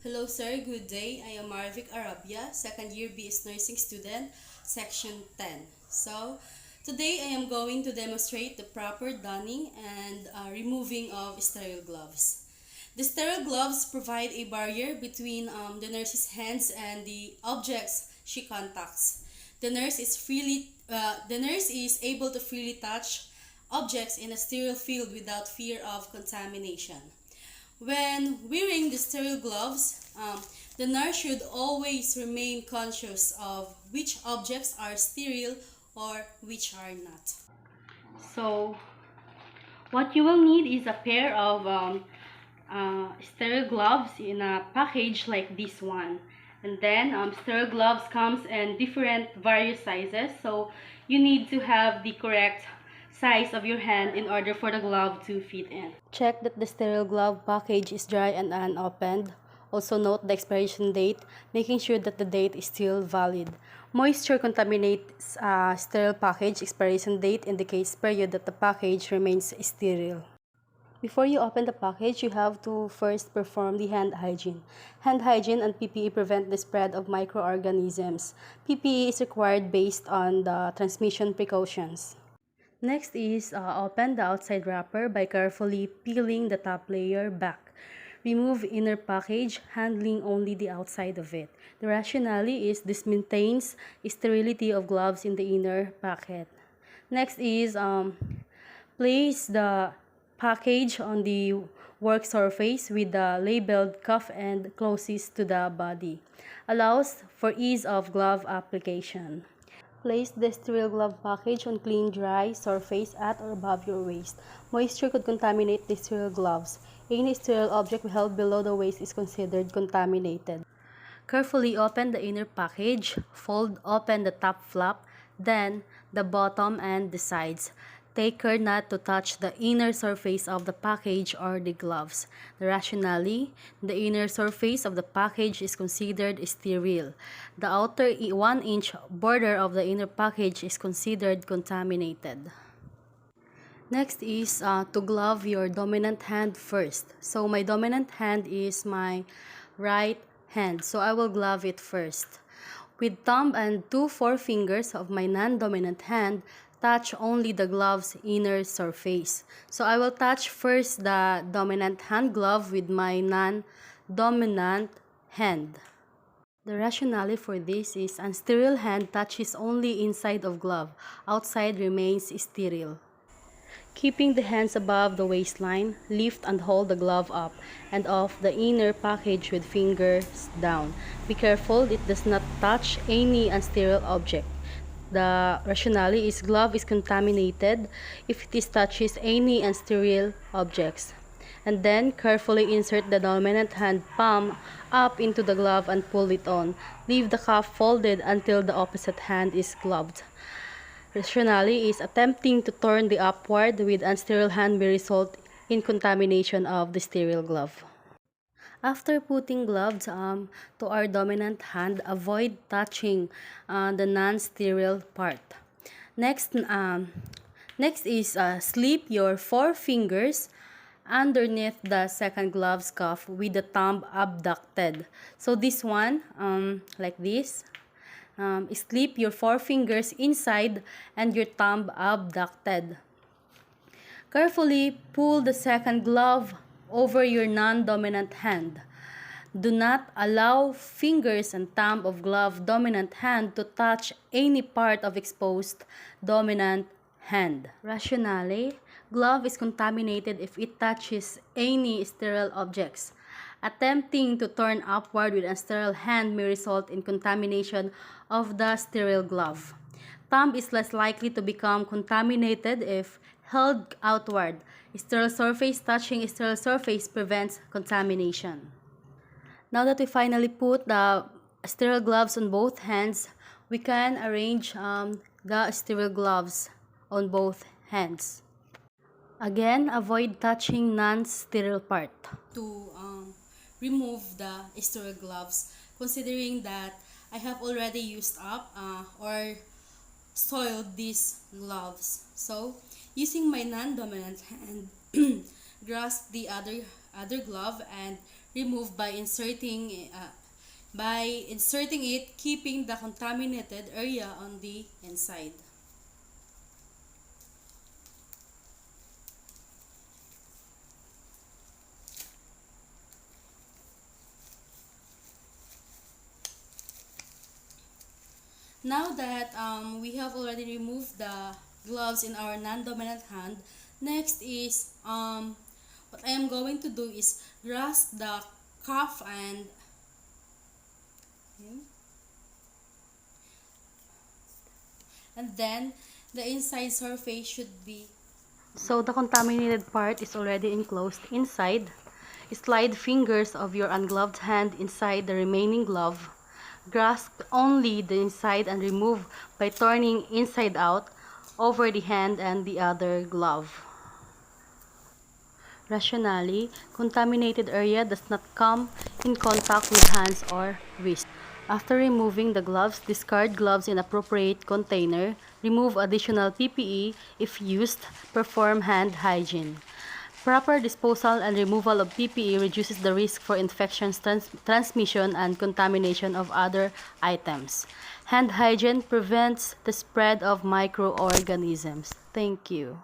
Hello sir, good day. I am Marvic Arabia, second year BS Nursing student, section 10. So, today I am going to demonstrate the proper donning and removing of sterile gloves. The sterile gloves provide a barrier between the nurse's hands and the objects she contacts. The nurse is able to freely touch objects in a sterile field without fear of contamination. When wearing the sterile gloves, the nurse should always remain conscious of which objects are sterile or which are not. So, what you will need is a pair of sterile gloves in a package like this one. And then sterile gloves comes in different various sizes, so you need to have the correct size of your hand in order for the glove to fit in. Check that the sterile glove package is dry and unopened. Also note the expiration date, making sure that the date is still valid. Moisture contaminates sterile package. Expiration date indicates period that the package remains sterile. Before you open the package, you have to first perform the hand hygiene. Hand hygiene and PPE prevent the spread of microorganisms. PPE is required based on the transmission precautions. Next is open the outside wrapper by carefully peeling the top layer back. Remove inner package, handling only the outside of it. The rationale is this maintains sterility of gloves in the inner packet. Next is place the package on the work surface with the labeled cuff end closest to the body. Allows for ease of glove application. Place the sterile glove package on clean, dry surface at or above your waist. Moisture could contaminate the sterile gloves. Any sterile object held below the waist is considered contaminated. Carefully open the inner package. Fold open the top flap, then the bottom and the sides. Take care not to touch the inner surface of the package or the gloves. The rationale, the inner surface of the package is considered sterile. The outer 1-inch border of the inner package is considered contaminated. Next is to glove your dominant hand first. So my dominant hand is my right hand. So I will glove it first. With thumb and 2 forefingers of my non-dominant hand, touch only the glove's inner surface. So I will touch first the dominant hand glove with my non-dominant hand. The rationale for this is unsterile hand touches only inside of glove, outside remains sterile. Keeping the hands above the waistline, lift and hold the glove up and off the inner package with fingers down. Be careful it does not touch any unsterile object. The rationale is glove is contaminated if it touches any unsterile objects. And then carefully insert the dominant hand palm up into the glove and pull it on. Leave the cuff folded until the opposite hand is gloved. Rationale is attempting to turn the upward with unsterile hand may result in contamination of the sterile glove. After putting gloves to our dominant hand, avoid touching the non-sterile part. Next is slip your 4 fingers underneath the second glove's cuff with the thumb abducted. So this one, like this. Slip your 4 fingers inside and your thumb abducted. Carefully pull the second glove over your non-dominant hand. Do not allow fingers and thumb of glove dominant hand to touch any part of exposed dominant hand. Rationale, glove is contaminated if it touches any sterile objects. Attempting to turn upward with a sterile hand may result in contamination of the sterile glove. Thumb is less likely to become contaminated if held outward. Sterile surface touching sterile surface prevents contamination. Now that we finally put the sterile gloves on both hands, we can arrange the sterile gloves on both hands. Again, avoid touching non-sterile part. To remove the sterile gloves, considering that I have already used up or soiled these gloves. So, using my non-dominant hand, grasp the other glove and remove by inserting it, keeping the contaminated area on the inside. Now that we have already removed the gloves in our non-dominant hand, next is what I am going to do is grasp the cuff and then the inside surface should be. So the contaminated part is already enclosed inside. Slide fingers of your ungloved hand inside the remaining glove. Grasp only the inside and remove by turning inside out over the hand and the other glove. Rationally, contaminated area does not come in contact with hands or wrist. After removing the gloves, discard gloves in appropriate container. Remove additional PPE if used. Perform hand hygiene. Proper disposal and removal of PPE reduces the risk for infections transmission and contamination of other items. Hand hygiene prevents the spread of microorganisms. Thank you.